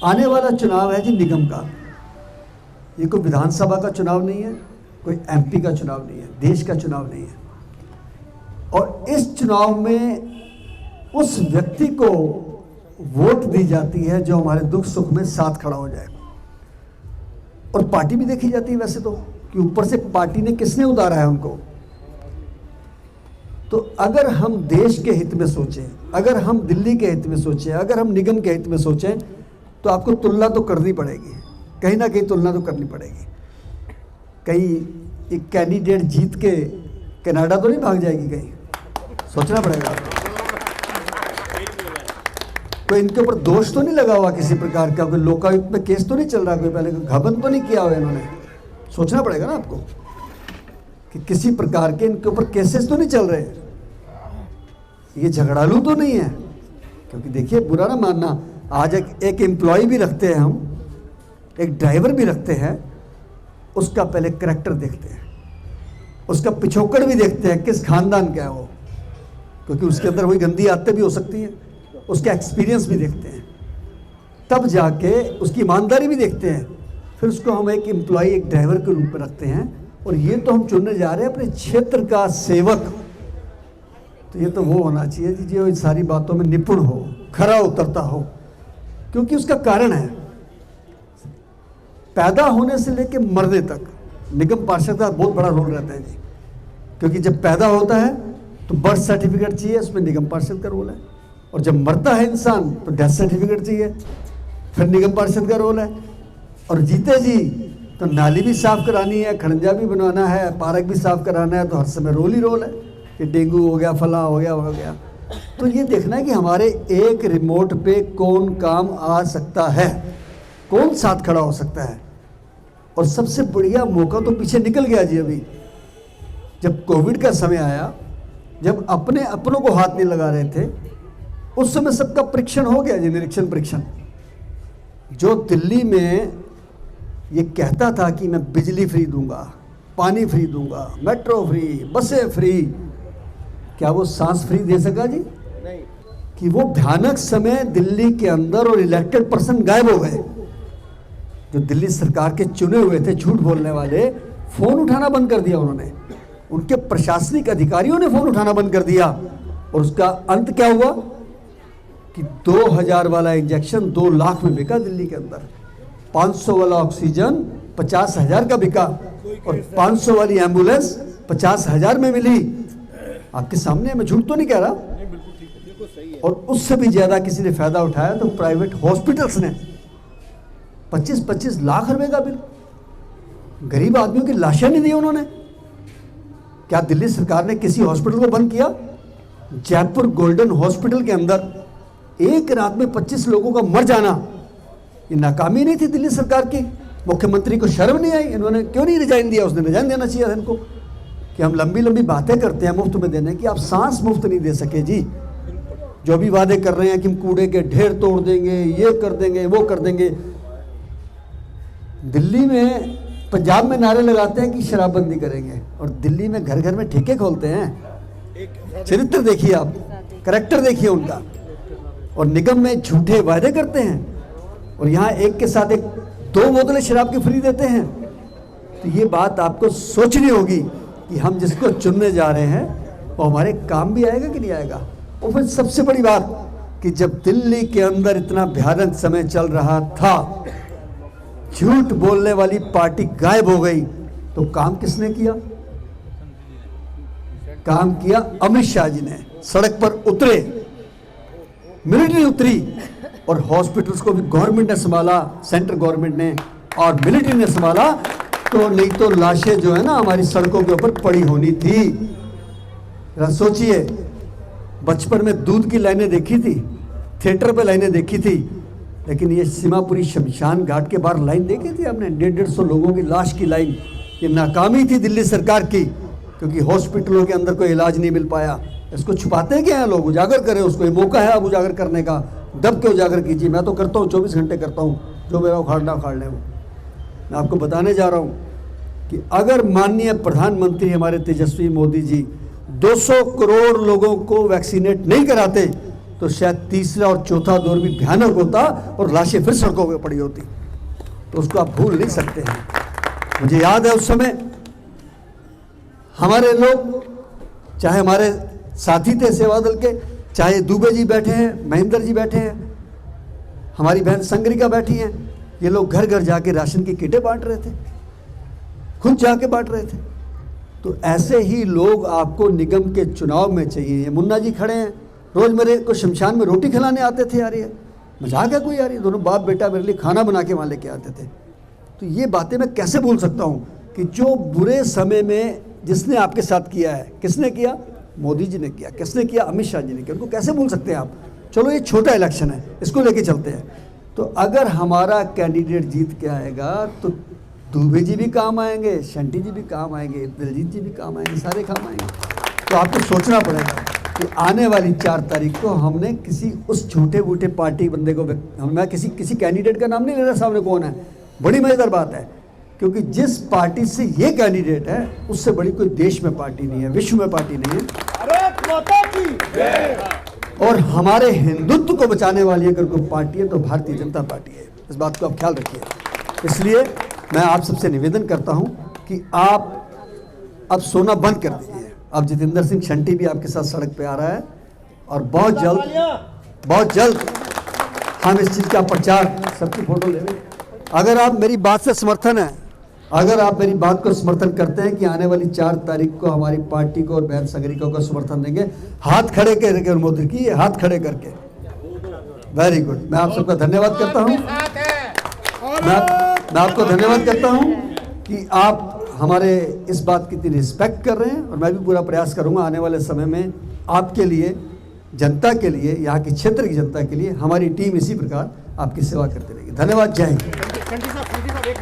आने वाला चुनाव है जी निगम का। ये कोई विधानसभा का चुनाव नहीं है, कोई एमपी का चुनाव नहीं है, देश का चुनाव नहीं है। और इस चुनाव में उस व्यक्ति को वोट दी जाती है जो हमारे दुख सुख में साथ खड़ा हो जाए। और पार्टी भी देखी जाती है वैसे तो, कि ऊपर से पार्टी ने किसने उतारा है उनको। तो अगर हम देश के हित में सोचें, अगर हम दिल्ली के हित में सोचें, अगर हम निगम के हित में सोचें, तो आपको तुलना तो करनी पड़ेगी, कहीं ना कहीं तुलना तो करनी पड़ेगी। कहीं एक कैंडिडेट जीत के कनाडा तो नहीं भाग जाएगी, कहीं सोचना पड़ेगा। कोई इनके ऊपर दोष तो नहीं लगा हुआ किसी प्रकार का, कोई लोकायुक्त में केस तो नहीं चल रहा, कोई पहले घबन तो नहीं किया हुआ इन्होंने। सोचना पड़ेगा ना आपको कि किसी प्रकार के इनके ऊपर केसेस तो नहीं चल रहे, ये झगड़ालू तो नहीं है। क्योंकि देखिए, बुरा ना मानना, आज एक एम्प्लॉय भी रखते हैं हम, एक ड्राइवर भी रखते हैं, उसका पहले करैक्टर देखते हैं, उसका पिछोकड़ भी देखते हैं, किस खानदान का है वो, क्योंकि उसके अंदर वही गंदी आदतें भी हो सकती हैं। उसका एक्सपीरियंस भी देखते हैं, तब जाके उसकी ईमानदारी भी देखते हैं, फिर उसको हम एक एम्प्लॉय, एक ड्राइवर के रूप में रखते हैं। और ये तो हम चुनने जा रहे हैं अपने क्षेत्र का सेवक। तो ये तो वो होना चाहिए जो इन सारी बातों में निपुण हो, खरा उतरता हो, क्योंकि उसका कारण है पैदा होने से लेकर मरने तक निगम पार्षद का बहुत बड़ा रोल रहता है जी। क्योंकि जब पैदा होता है तो बर्थ सर्टिफिकेट चाहिए, उसमें निगम पार्षद का रोल है। और जब मरता है इंसान तो डेथ सर्टिफिकेट चाहिए, फिर निगम पार्षद का रोल है। और जीते जी तो नाली भी साफ करानी है, खड़ंजा भी बनवाना है, पार्क भी साफ कराना है, तो हर समय रोल ही रोल है कि डेंगू हो गया, फला हो गया। तो ये देखना है कि हमारे एक रिमोट पे कौन काम आ सकता है, कौन साथ खड़ा हो सकता है। और सबसे बढ़िया मौका तो पीछे निकल गया जी। अभी जब कोविड का समय आया, जब अपनों को हाथ नहीं लगा रहे थे, उस समय सबका परीक्षण हो गया जी, निरीक्षण परीक्षण। जो दिल्ली में ये कहता था कि मैं बिजली फ्री दूंगा, पानी फ्री दूंगा, मेट्रो फ्री, बसें फ्री, क्या वो सांस फ्री दे सका जी? नहीं। कि वो भयानक समय दिल्ली के अंदर और इलेक्टेड पर्सन गायब हो गए। जो दिल्ली सरकार के चुने हुए थे झूठ बोलने वाले, फोन उठाना बंद कर दिया उन्होंने, उनके प्रशासनिक अधिकारियों ने फोन उठाना बंद कर दिया। और उसका अंत क्या हुआ कि 2000 वाला इंजेक्शन 2 लाख में बिका दिल्ली के अंदर, 500 वाला ऑक्सीजन 50,000 का बिका, और 500 वाली एम्बुलेंस 50,000 में मिली। आपके सामने, मैं झूठ तो नहीं कह रहा। और उससे भी ज्यादा किसी ने फायदा उठाया तो प्राइवेट हॉस्पिटल्स ने 25-25 लाख रुपए का बिल, गरीब आदमियों की लाशें नहीं दी उन्होंने। क्या दिल्ली सरकार ने किसी हॉस्पिटल को बंद किया? जयपुर गोल्डन हॉस्पिटल के अंदर एक रात में 25 लोगों का मर जाना, ये नाकामी नहीं थी दिल्ली सरकार की? मुख्यमंत्री को शर्म नहीं आई? इन्होंने क्यों नहीं रिजाइन दिया? उसने रिजाइन देना चाहिए था इनको। कि हम लंबी लंबी बातें करते हैं मुफ्त में देने की, आप सांस मुफ्त नहीं दे सके जी। जो भी वादे कर रहे हैं कि हम कूड़े के ढेर तोड़ देंगे, ये कर देंगे, वो कर देंगे। दिल्ली में, पंजाब में नारे लगाते हैं कि शराबबंदी करेंगे, और दिल्ली में घर घर में ठेके खोलते हैं। चरित्र देखिए आप, करैक्टर देखिए उनका। और निगम में झूठे वादे करते हैं, और यहाँ एक के साथ एक 2 बोतलें शराब की फ्री देते हैं। तो ये बात आपको सोचनी होगी कि हम जिसको चुनने जा रहे हैं वो हमारे काम भी आएगा कि नहीं आएगा। और फिर सबसे बड़ी बात कि जब दिल्ली के अंदर इतना भयानक समय चल रहा था, झूठ बोलने वाली पार्टी गायब हो गई, तो काम किसने किया? काम किया अमित शाह जी ने। सड़क पर उतरे, मिलिट्री उतरी, और हॉस्पिटल्स को भी गवर्नमेंट ने संभाला, सेंट्रल गवर्नमेंट ने, और मिलिट्री ने संभाला। तो नहीं तो लाशें जो है ना हमारी सड़कों के ऊपर पड़ी होनी थी। सोचिए, बचपन में दूध की लाइनें देखी थी, थिएटर पे लाइनें देखी थी, लेकिन ये सीमापुरी शमशान घाट के बाहर लाइन देखी थी आपने? 150 लोगों की लाश की लाइन। ये नाकामी थी दिल्ली सरकार की, क्योंकि हॉस्पिटलों के अंदर कोई इलाज नहीं मिल पाया। इसको छुपाते क्या हैं लोग? उजागर करें उसको, ये मौका है अब उजागर करने का। दब के उजागर कीजिए। मैं तो करता हूँ, 24 घंटे करता हूँ, जो मेरा उखाड़ना उखाड़ लें। मैं आपको बताने जा रहा हूँ कि अगर माननीय प्रधानमंत्री हमारे तेजस्वी मोदी जी 200 करोड़ लोगों को वैक्सीनेट नहीं कराते, तो शायद तीसरा और चौथा दौर भी भयानक होता और लाशें फिर सड़कों पर पड़ी होती। तो उसको आप भूल नहीं सकते हैं। मुझे याद है उस समय हमारे लोग, चाहे हमारे साथी थे सेवादल के, चाहे दुबे जी बैठे हैं, महेंद्र जी बैठे हैं, हमारी बहन संग्रिका बैठी हैं, ये लोग घर घर जाके राशन की किटें बांट रहे थे, खुद जाके बांट रहे थे। तो ऐसे ही लोग आपको निगम के चुनाव में चाहिए। ये मुन्ना जी खड़े हैं, रोज मेरे को शमशान में रोटी खिलाने आते थे यार, ये मजाक है कोई यार? ये दोनों बाप बेटा मेरे लिए खाना बना के वहाँ लेके आते थे। तो ये बातें मैं कैसे भूल सकता हूँ कि जो बुरे समय में जिसने आपके साथ किया है, किसने किया? मोदी जी ने किया। किसने किया? अमित शाह जी ने किया। उनको कैसे भूल सकते हैं आप? चलो ये छोटा इलेक्शन है, इसको लेके चलते हैं। तो अगर हमारा कैंडिडेट जीत के आएगा तो दुबे जी भी काम आएंगे, शंटी जी भी काम आएंगे, दिलजीत जी भी काम आएंगे, सारे काम आएंगे। तो आपको सोचना पड़ेगा कि आने वाली 4 तारीख को हमने किसी उस छोटे बूटे पार्टी बंदे को, मैं किसी कैंडिडेट का नाम नहीं ले रहा सामने कौन है, बड़ी मजेदार बात है, क्योंकि जिस पार्टी से ये कैंडिडेट है उससे बड़ी कोई देश में पार्टी नहीं है, विश्व में पार्टी नहीं है। और हमारे हिंदुत्व को बचाने वाली अगर कोई पार्टी है तो भारतीय जनता पार्टी है। इस बात को आप ख्याल रखिए। इसलिए मैं आप सबसे निवेदन करता हूं कि आप अब सोना बंद कर दीजिए। अब जितेंद्र सिंह शंटी भी आपके साथ सड़क पे आ रहा है और बहुत जल्द हम इस चीज़ का प्रचार, सबकी फोटो ले लें। अगर आप मेरी बात से समर्थन है, अगर आप मेरी बात को समर्थन करते हैं कि आने वाली 4 तारीख को हमारी पार्टी को और बहन संग्रिका को समर्थन देंगे, हाथ खड़े करके मोदी की हाथ खड़े करके। Very good. मैं आप सबका धन्यवाद करता हूं। मैं आपको धन्यवाद करता हूं कि आप हमारे इस बात की इतनी रिस्पेक्ट कर रहे हैं, और मैं भी पूरा प्रयास करूंगा आने वाले समय में आपके लिए, जनता के लिए, यहाँ की क्षेत्र की जनता के लिए हमारी टीम इसी प्रकार आपकी सेवा करती रहेगी। धन्यवाद। जय हिंद।